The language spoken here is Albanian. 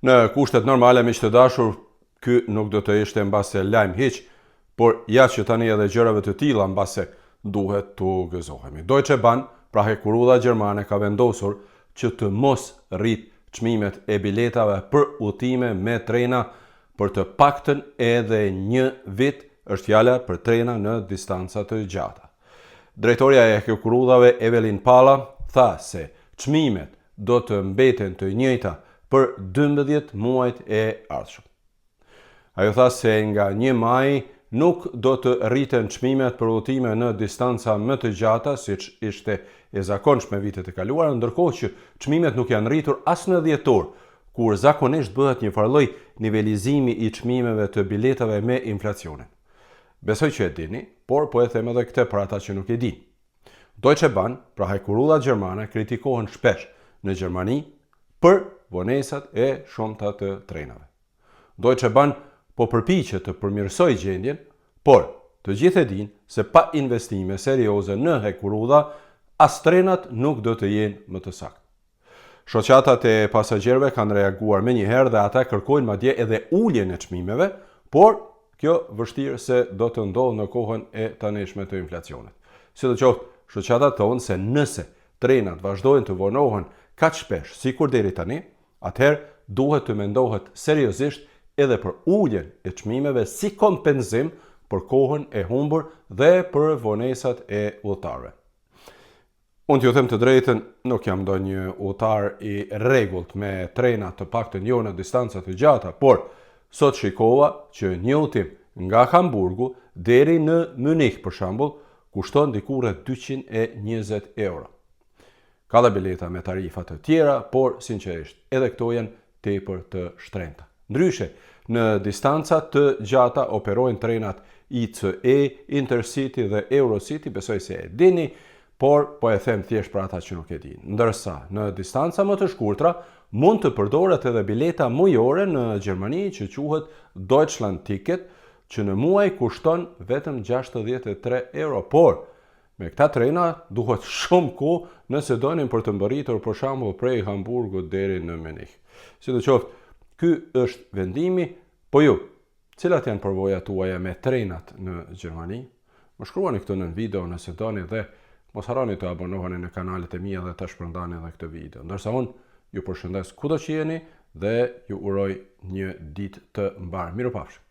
Në kushtet normale, miq të dashur, ky nuk do të ishte mbase lajm hiç, por ja që tani edhe gjërave të tilla mbase duhet të gëzohemi. Deutsche Bahn, pra hekurudha gjermane, ka vendosur që të mos rrit çmimet e biletave për udhëtime me trena për të paktën edhe një vit, është fjala për trena në distanca të gjata. Drejtoria e hekurudhave Evelyn Palla tha se çmimet do të mbeten të njëjta për 12 muajt e ardhshëm. Ajo tha se nga 1 maj nuk do të rriten çmimet për udhëtime në distanca më të gjata, siç ishte e zakonshme vitet e kaluara, ndërkohë që çmimet nuk janë rritur as në dhjetor, kur zakonisht bëhet një farlloj nivelizimi i çmimeve të biletave me inflacionin. Besoj që e dini, por po e them edhe këtë për ata që nuk e din. Deutsche Bahn, pra hekurudha gjermane, kritikohen shpesh në Gjermani për vonesat e shumta të trenave. Deutsche Bahn po përpiqet të përmirësojë gjendjen, por të gjithë e dinë se pa investime serioze në hekurudha, as trenat nuk do të jenë më të saktë. Shoqatat e pasagerëve kanë reaguar menjëherë dhe ata kërkojnë madje edhe uljen e çmimeve, por kjo vështirë se do të ndodhë në kohën e tanishme të inflacionit. Sidoqoftë, shoqatat thonë se nëse trenat vazhdojnë të vonohen kaq shpesh sikur deri tani, atëherë duhet të mendohet seriozisht edhe për uljen e çmimeve si kompenzim për kohën e humbur dhe për vonesat e udhëtarëve. Unë t'ju them të drejtën, nuk jam ndonjë udhëtar i rregullt me trena të paktën jo në distanca të gjata, por sot shikova që një udhëtim nga Hamburgu deri në Munich për shembull kushton diku rreth 220 euro. Ka dhe bileta me tarifa të tjera, por sinqerisht edhe këto janë tepër të shtrenjta. Ndryshe, në distanca të gjata operojnë trenat ICE, Intercity dhe Eurocity, besoj se e dini, por po e them thjesht për ata që nuk e dinë. Ndërsa, në distanca më të shkurtra, mund të përdoret edhe bileta mujore në Gjermani që quhet Deutschland Ticket, që në muaj kushton vetëm 63 euro, por me këta trena duhet shumë kohë nëse donin për të mbërritur për shembull prej Hamburgut deri në Munich. Sidoqoftë, ky është vendimi, po ju, cilat janë përvojat tuaja me trenat në Gjermani? Më shkruani këtu në video nëse doni dhe mos harroni të abonoheni në kanalet e mia dhe të shpërndani edhe këtë video. Ndërsa unë ju përshëndes kudo që jeni dhe ju uroj një ditë të mbar. Mirupafshim.